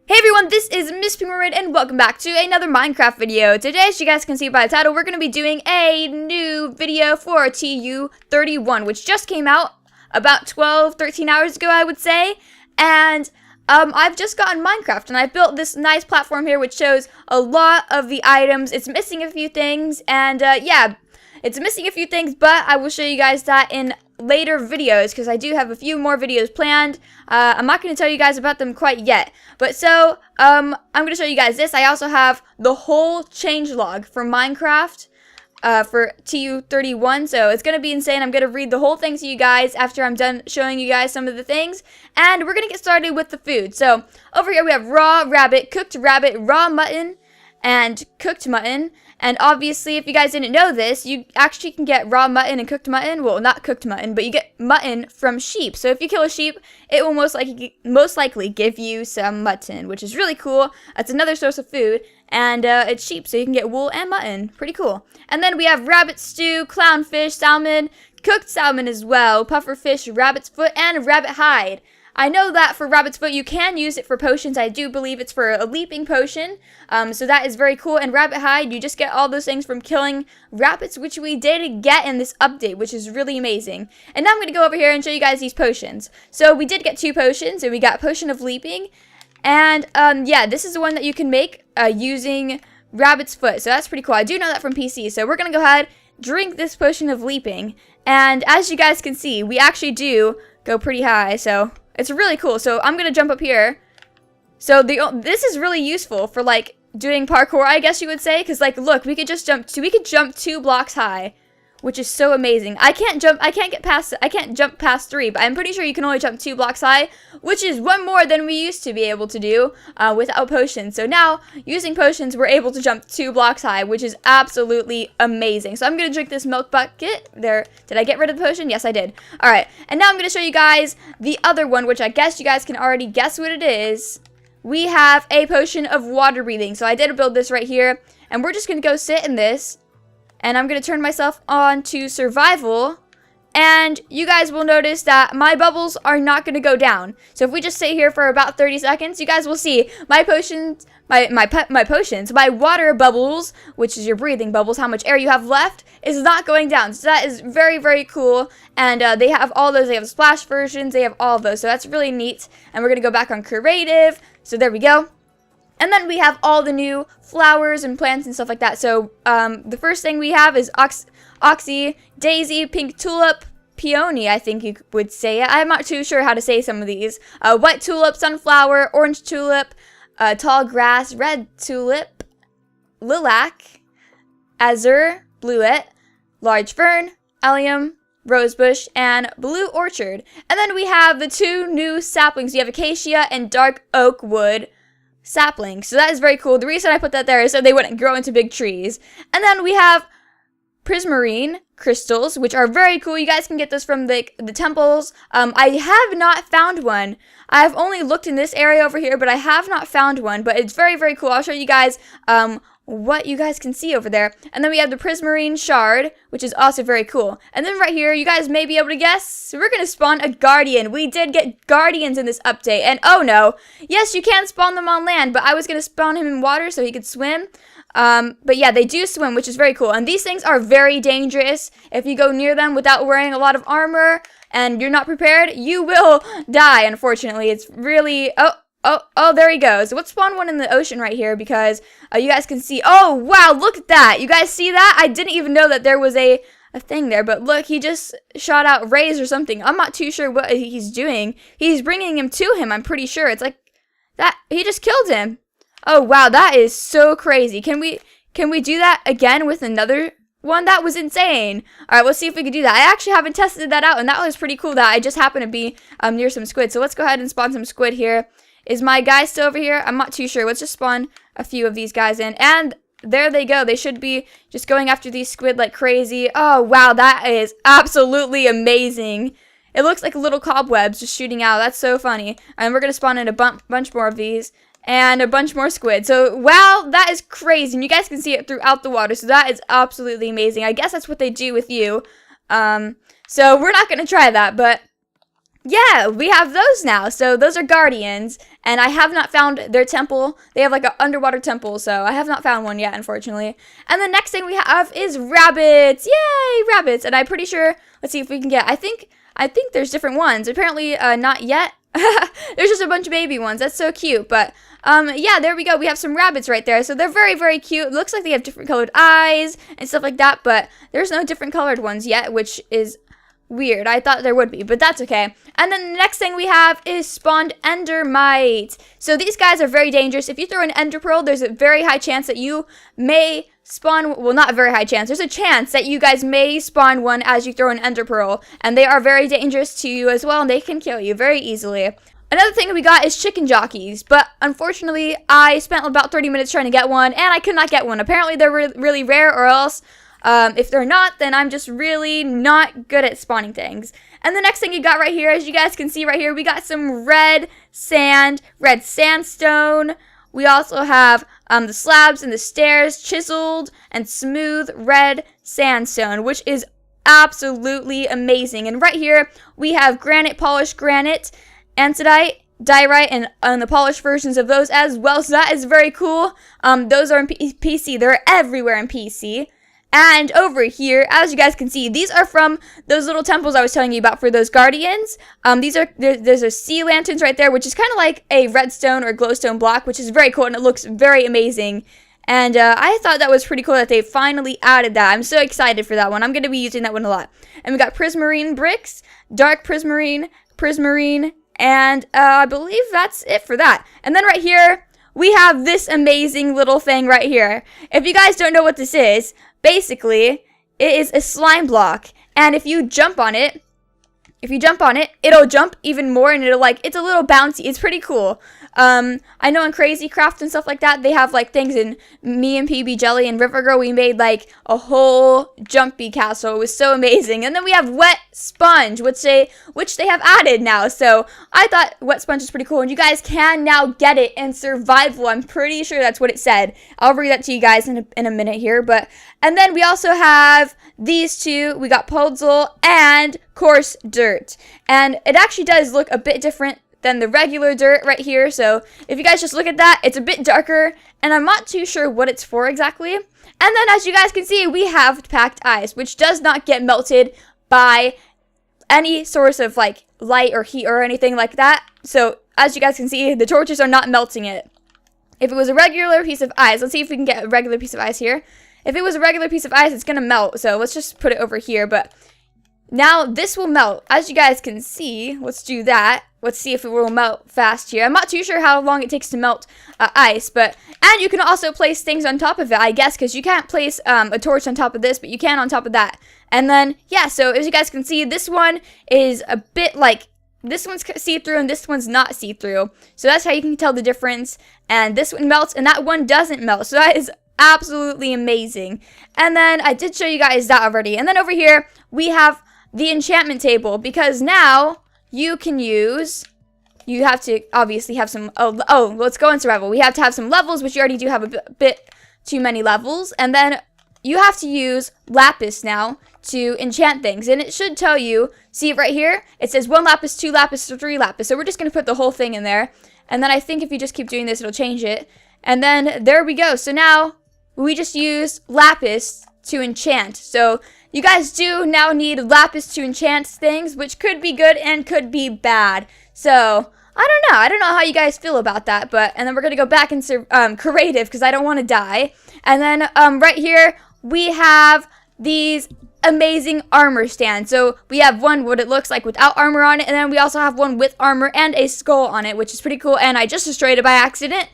Hey everyone, this is Miss Pink Mermaid and welcome back to another Minecraft video. Today, as you guys can see by the title, we're going to be doing a new video for TU31, which just came out about 13 hours ago, I would say. And I've just gotten Minecraft and I've built this nice platform here which shows a lot of the items. It's missing a few things and yeah, it's missing a few things, but I will show you guys that in later videos because I do have a few more videos planned. I'm not going to tell you guys about them quite yet, but so I'm going to show you guys this. I also have the whole changelog for Minecraft for TU31, so it's going to be insane. I'm going to read the whole thing to you guys after I'm done showing you guys some of the things, and we're going to get started with the food. So over here we have raw rabbit, cooked rabbit, raw mutton, and cooked mutton. And obviously, if you guys didn't know this, you actually can get raw mutton and cooked mutton. Well, not cooked mutton, but you get mutton from sheep. So if you kill a sheep, it will most likely give you some mutton, which is really cool. That's another source of food, and it's sheep, so you can get wool and mutton. Pretty cool. And then we have rabbit stew, clownfish, salmon, cooked salmon as well, puffer fish, rabbit's foot, and rabbit hide. I know that for rabbit's foot, you can use it for potions. I do believe it's for a leaping potion, so that is very cool. And rabbit hide, you just get all those things from killing rabbits, which we did get in this update, which is really amazing. And now I'm going to go over here and show you guys these potions. So we did get 2 potions, and we got potion of leaping, and yeah, this is the one that you can make using rabbit's foot, so that's pretty cool. I do know that from PC, so we're going to go ahead, drink this potion of leaping, and as you guys can see, we actually do go pretty high, so it's really cool. So I'm gonna jump up here. So this is really useful for like doing parkour, I guess you would say, because like look, we could jump 2 blocks high, which is so amazing. I can't jump past 3, but I'm pretty sure you can only jump 2 blocks high, which is 1 more than we used to be able to do without potions. So now using potions, we're able to jump 2 blocks high, which is absolutely amazing. So I'm gonna drink this milk bucket. There, did I get rid of the potion? Yes, I did. All right, and now I'm gonna show you guys the other one, which I guess you guys can already guess what it is. We have a potion of water breathing. So I did build this right here, and we're just gonna go sit in this. And I'm going to turn myself on to survival, and you guys will notice that my bubbles are not going to go down. So if we just sit here for about 30 seconds, you guys will see my potions, my water bubbles, which is your breathing bubbles, how much air you have left, is not going down. So that is very, very cool, and they have all those. They have splash versions, they have all of those, so that's really neat. And we're going to go back on creative, so there we go. And then we have all the new flowers and plants and stuff like that. So the first thing we have is Oxy, Daisy, Pink Tulip, Peony, I think you would say it. I'm not too sure how to say some of these. White Tulip, Sunflower, Orange Tulip, Tall Grass, Red Tulip, Lilac, Azure, Bluet, Large Fern, Allium, Rosebush, and Blue Orchard. And then we have the 2 new saplings. We have Acacia and Dark Oak Wood sapling. So that is very cool. The reason I put that there is so they wouldn't grow into big trees. And then we have prismarine crystals, which are very cool. You guys can get this from the temples. I have not found one. I've only looked in this area over here, but I have not found one. But it's very, very cool. I'll show you guys what you guys can see over there. And then we have the prismarine shard, which is also very cool. And then right here, you guys may be able to guess, we're going to spawn a guardian. We did get guardians in this update. And oh no, yes, you can spawn them on land, but I was going to spawn him in water so he could swim. But yeah, they do swim, which is very cool. And these things are very dangerous. If you go near them without wearing a lot of armor and you're not prepared, you will die, unfortunately. It's really... Oh, there he goes. Let's spawn one in the ocean right here because you guys can see. Oh, wow, look at that. You guys see that? I didn't even know that there was a thing there, but look, he just shot out rays or something. I'm not too sure what he's doing. He's bringing him to him, I'm pretty sure. It's like that. He just killed him. Oh, wow, that is so crazy. Can we do that again with another one? That was insane. All right, let's see if we can do that. I actually haven't tested that out, and that was pretty cool that I just happened to be near some squid. So let's go ahead and spawn some squid here. Is my guy still over here? I'm not too sure. Let's just spawn a few of these guys in. And there they go. They should be just going after these squid like crazy. Oh, wow. That is absolutely amazing. It looks like little cobwebs just shooting out. That's so funny. And we're going to spawn in a bunch more of these. And a bunch more squid. So, wow, that is crazy. And you guys can see it throughout the water. So that is absolutely amazing. I guess that's what they do with you. So we're not going to try that. But Yeah, we have those now. So those are guardians, and I have not found their temple. They have like an underwater temple, so I have not found one yet, unfortunately. And the next thing we have is rabbits. Yay, rabbits! And I'm pretty sure. Let's see if we can get. I think there's different ones. Apparently, not yet. There's just a bunch of baby ones. That's so cute. But yeah, there we go. We have some rabbits right there. So they're very, very cute. It looks like they have different colored eyes and stuff like that. But there's no different colored ones yet, which is weird. I thought there would be, but that's okay. And then the next thing we have is spawned endermites. So these guys are very dangerous. If you throw an ender pearl, there's a very high chance that you may spawn, well, not a very high chance. There's a chance that you guys may spawn one as you throw an ender pearl, and they are very dangerous to you as well, and they can kill you very easily. Another thing we got is chicken jockeys, but unfortunately, I spent about 30 minutes trying to get one, and I could not get one. Apparently, they're really rare, or else if they're not, then I'm just really not good at spawning things. And the next thing you got right here, as you guys can see right here, we got some red sandstone. We also have the slabs and the stairs, chiseled and smooth red sandstone, which is absolutely amazing. And right here, we have granite, polished granite, andesite, diorite, and the polished versions of those as well. So that is very cool. Those are in PC. They're everywhere in PC. And over here, as you guys can see, these are from those little temples I was telling you about for those guardians. There's a sea lanterns right there, which is kind of like a redstone or glowstone block, which is very cool, and it looks very amazing. And I thought that was pretty cool that they finally added that. I'm so excited for that one. I'm going to be using that one a lot. And we got prismarine bricks, dark prismarine, and I believe that's it for that. And then right here, we have this amazing little thing right here. If you guys don't know what this is, basically, it is a slime block, and if you jump on it, it'll jump even more, and it's a little bouncy. It's pretty cool. I know in Crazy Craft and stuff like that, they have like things, in me and PB Jelly and River Girl, we made like a whole jumpy castle. It was so amazing. And then we have wet sponge, which they have added now. So I thought wet sponge is pretty cool, and you guys can now get it in survival. I'm pretty sure that's what it said. I'll read that to you guys in a minute here. And then we also have these two. We got puzzle and coarse dirt, and it actually does look a bit different than the regular dirt right here. So if you guys just look at that, it's a bit darker, and I'm not too sure what it's for exactly. And then as you guys can see, we have packed ice, which does not get melted by any source of like light or heat or anything like that. So as you guys can see, the torches are not melting it. If it was a regular piece of ice, let's see if we can get a regular piece of ice here. If it was a regular piece of ice, it's gonna melt. So let's just put it over here. But now this will melt. As you guys can see, let's do that. Let's see if it will melt fast here. I'm not too sure how long it takes to melt ice, and you can also place things on top of it, I guess, because you can't place a torch on top of this, but you can on top of that. And then, yeah, so as you guys can see, this one is a bit like, this one's see-through and this one's not see-through. So that's how you can tell the difference. And this one melts and that one doesn't melt. So that is absolutely amazing. And then I did show you guys that already. And then over here, we have the enchantment table, because now you can use, you have to obviously have some, let's go in survival. We have to have some levels, which you already do have a bit too many levels. And then you have to use lapis now to enchant things. And it should tell you, see right here, it says 1 lapis, 2 lapis, 3 lapis. So we're just going to put the whole thing in there. And then I think if you just keep doing this, it'll change it. And then there we go. So now we just use lapis to enchant. So you guys do now need lapis to enchant things, which could be good and could be bad. So I don't know how you guys feel about that. And then we're gonna go back into creative, because I don't want to die. And then right here we have these amazing armor stands. So we have one what it looks like without armor on it, and then we also have one with armor and a skull on it, which is pretty cool. And I just destroyed it by accident.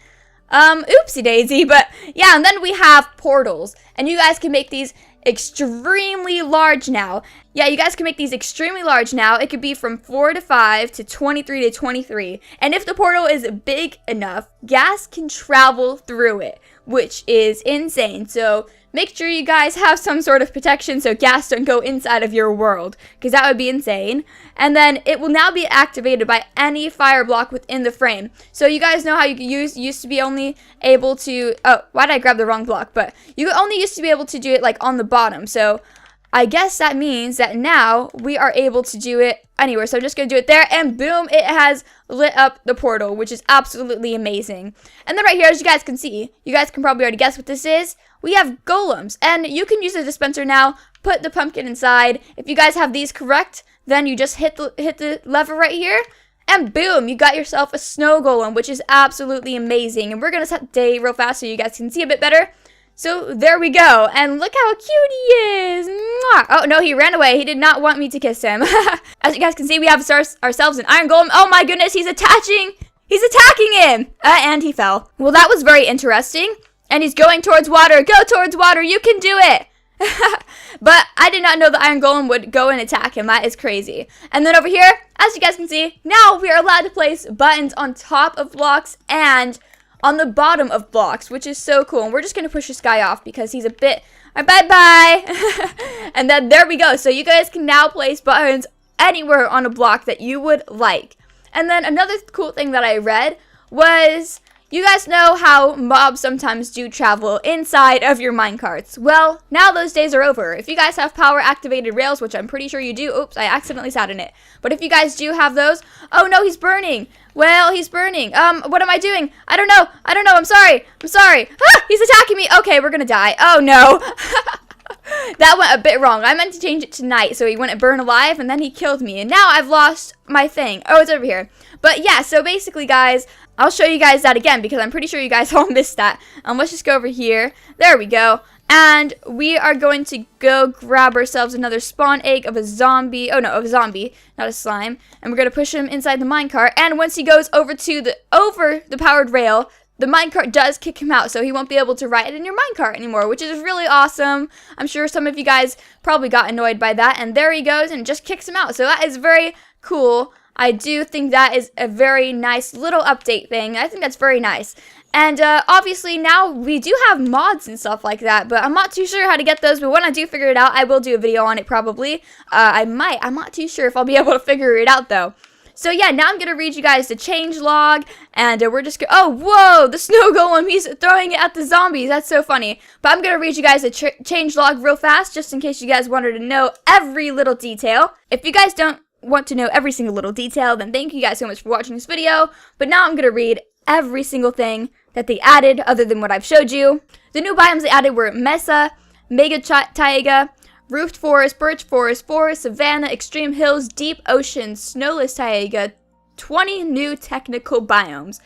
Oopsie daisy. But yeah, and then we have portals, and you guys can make these extremely large now. Yeah, you guys can make these extremely large now. It could be from 4 to 5 to 23 to 23. And if the portal is big enough, gas can travel through it, which is insane. So make sure you guys have some sort of protection so gas don't go inside of your world, because that would be insane. And then it will now be activated by any fire block within the frame. So you guys know how you used to be only able to, oh, why did I grab the wrong block? But you only used to be able to do it like on the bottom. So I guess that means that now we are able to do it anywhere. So I'm just going to do it there, and boom, it has lit up the portal, which is absolutely amazing. And then right here, as you guys can see, you guys can probably already guess what this is. We have golems, and you can use the dispenser now, put the pumpkin inside. If you guys have these correct, then you just hit the lever right here, and boom, you got yourself a snow golem, which is absolutely amazing. And we're going to set the day real fast so you guys can see a bit better. So there we go, and look how cute he is. Mwah. Oh no, he ran away. He did not want me to kiss him. As you guys can see, we have ourselves an iron golem. Oh my goodness, he's attacking him. And he fell. Well, that was very interesting. And he's going towards water. Go towards water. You can do it. But I did not know the iron golem would go and attack him. That is crazy. And then over here, as you guys can see, now we are allowed to place buttons on top of blocks and on the bottom of blocks, which is so cool. And we're just going to push this guy off because he's a bit... bye-bye. And then there we go. So you guys can now place buttons anywhere on a block that you would like. And then another cool thing that I read was... You guys know how mobs sometimes do travel inside of your minecarts. Well, now those days are over. If you guys have power-activated rails, which I'm pretty sure you do. Oops, I accidentally sat in it. But if you guys do have those... Oh, no, he's burning. Well, he's burning. What am I doing? I don't know. I'm sorry. Ah, he's attacking me. Okay, we're gonna die. Oh, no. That went a bit wrong. I meant to change it to night so he wouldn't burn alive, and then he killed me. And now I've lost my thing. Oh, it's over here. But yeah, so basically, guys, I'll show you guys that again because I'm pretty sure you guys all missed that. Let's just go over here. There we go. And we are going to go grab ourselves another spawn egg of a zombie. Oh, no, of a zombie, not a slime. And we're going to push him inside the minecart. And once he goes over the powered rail, the minecart does kick him out, so he won't be able to ride in your minecart anymore, which is really awesome. I'm sure some of you guys probably got annoyed by that. And there he goes and just kicks him out. So that is very cool. I do think that is a very nice little update thing. I think that's very nice. And obviously now we do have mods and stuff like that, but I'm not too sure how to get those. But when I do figure it out, I will do a video on it probably. I'm not too sure if I'll be able to figure it out though. So yeah, now I'm going to read you guys the change log, and we're just going to... Oh, whoa, the snow golem, he's throwing it at the zombies. That's so funny. But I'm going to read you guys the change log real fast, just in case you guys wanted to know every little detail. If you guys don't want to know every single little detail, then thank you guys so much for watching this video. But now I'm going to read every single thing that they added other than what I've showed you. The new biomes they added were Mesa, Mega Taiga, Roofed Forest, Birch Forest, Forest, Savanna, Extreme Hills, Deep Ocean, Snowless Taiga, 20 new technical biomes.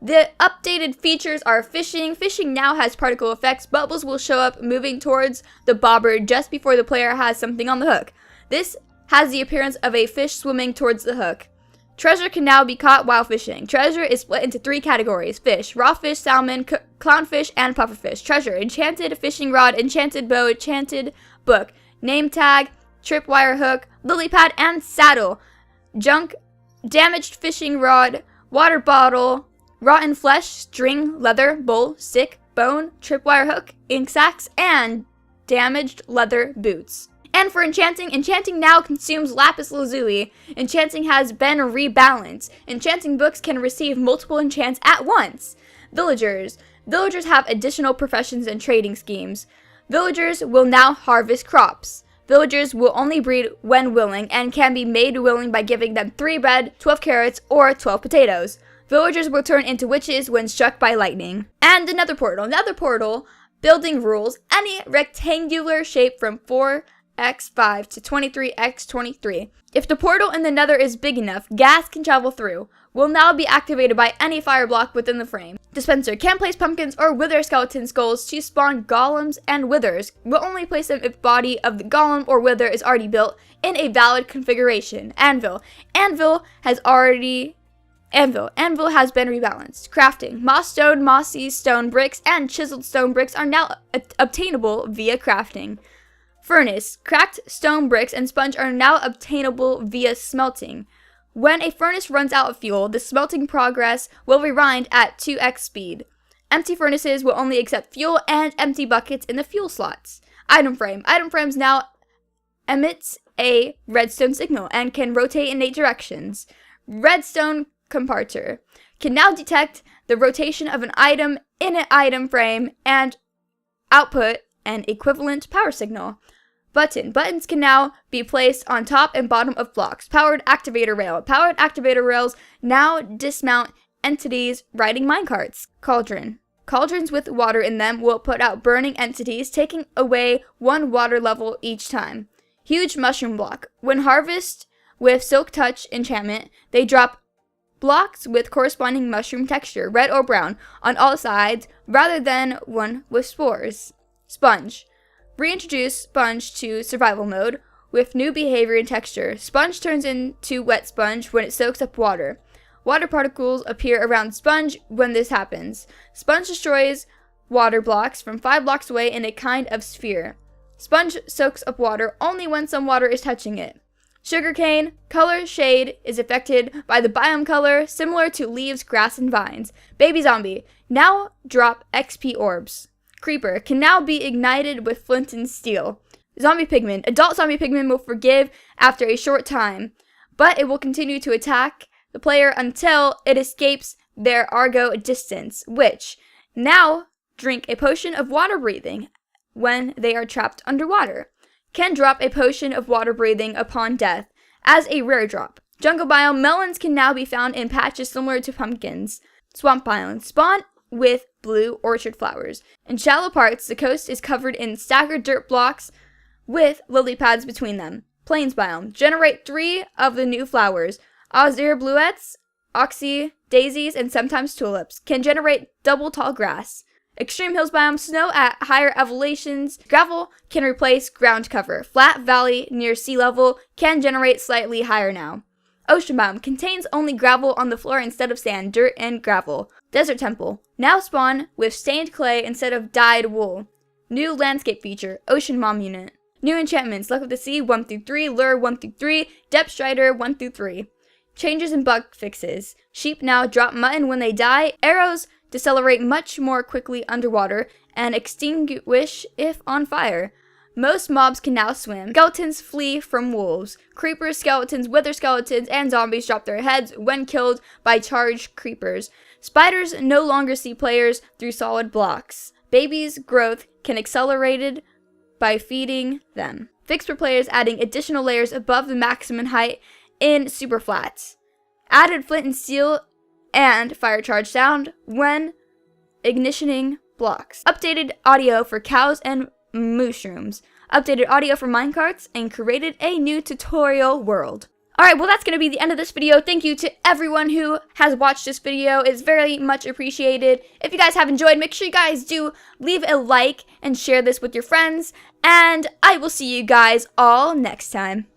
The updated features are fishing. Fishing now has particle effects. Bubbles will show up moving towards the bobber just before the player has something on the hook. This has the appearance of a fish swimming towards the hook. Treasure can now be caught while fishing. Treasure is split into 3 categories: fish, raw fish, salmon, clownfish, and pufferfish. Treasure: enchanted fishing rod, enchanted bow, enchanted book, name tag, tripwire hook, lily pad, and saddle. Junk, damaged fishing rod, water bottle, rotten flesh, string, leather, bowl, stick, bone, tripwire hook, ink sacs, and damaged leather boots. And for enchanting, enchanting now consumes lapis lazuli. Enchanting has been rebalanced. Enchanting books can receive multiple enchants at once. Villagers. Villagers have additional professions and trading schemes. Villagers will now harvest crops. Villagers will only breed when willing and can be made willing by giving them 3 bread, 12 carrots, or 12 potatoes. Villagers will turn into witches when struck by lightning. And another portal. Building rules. Any rectangular shape from 4x5 to 23x23. If the portal in the nether is big enough, gas can travel through. Will now be activated by any fire block within the frame. Dispenser can place pumpkins or wither skeleton skulls to spawn golems and withers. Will only place them if body of the golem or wither is already built in a valid configuration. Anvil. Anvil has been rebalanced. Crafting. Moss stone, mossy stone bricks, and chiseled stone bricks are now obtainable via crafting. Furnace. Cracked stone bricks and sponge are now obtainable via smelting. When a furnace runs out of fuel, the smelting progress will rewind at 2x speed. Empty furnaces will only accept fuel and empty buckets in the fuel slots. Item frame. Item frames now emits a redstone signal and can rotate in 8 directions. Redstone comparator can now detect the rotation of an item in an item frame and output an equivalent power signal. Button. Buttons can now be placed on top and bottom of blocks. Powered activator rail. Powered activator rails now dismount entities riding minecarts. Cauldron. Cauldrons with water in them will put out burning entities, taking away 1 water level each time. Huge mushroom block. When harvested with Silk Touch enchantment, they drop blocks with corresponding mushroom texture, red or brown, on all sides rather than one with spores. Sponge. Reintroduce Sponge to survival mode with new behavior and texture. Sponge turns into wet sponge when it soaks up water. Water particles appear around Sponge when this happens. Sponge destroys water blocks from 5 blocks away in a kind of sphere. Sponge soaks up water only when some water is touching it. Sugarcane. Color shade is affected by the biome color, similar to leaves, grass, and vines. Baby zombie. Now drop XP orbs. Creeper can now be ignited with flint and steel. Zombie pigman. Adult zombie pigman will forgive after a short time, but it will continue to attack the player until it escapes their Argo distance, which now drink a potion of water breathing when they are trapped underwater. Can drop a potion of water breathing upon death as a rare drop. Jungle biome. Melons can now be found in patches similar to pumpkins. Swamp biome. Spawn with blue orchard flowers. In shallow parts, the coast is covered in staggered dirt blocks with lily pads between them. Plains biome. Generate 3 of the new flowers. Azure bluets, oxy, daisies, and sometimes tulips. Can generate double tall grass. Extreme hills biome. Snow at higher elevations. Gravel can replace ground cover. Flat valley near sea level can generate slightly higher now. Ocean biome. Contains only gravel on the floor instead of sand, dirt, and gravel. Desert temple. Now spawn with stained clay instead of dyed wool. New landscape feature. Ocean mom unit. New enchantments. Luck of the Sea 1 through 3. Lure 1 through 3. Depth Strider 1 through 3. Changes and bug fixes. Sheep now drop mutton when they die. Arrows decelerate much more quickly underwater and extinguish if on fire. Most mobs can now swim. Skeletons flee from wolves. Creepers, skeletons, wither skeletons, and zombies drop their heads when killed by charged creepers. Spiders no longer see players through solid blocks. Babies' growth can accelerated by feeding them. Fix for players adding additional layers above the maximum height in super flats. Added flint and steel and fire charge sound when ignitioning blocks. Updated audio for cows and mushrooms. Updated audio for minecarts and created a new tutorial world. Alright, well that's going to be the end of this video. Thank you to everyone who has watched this video. It's very much appreciated. If you guys have enjoyed, make sure you guys do leave a like and share this with your friends. And I will see you guys all next time.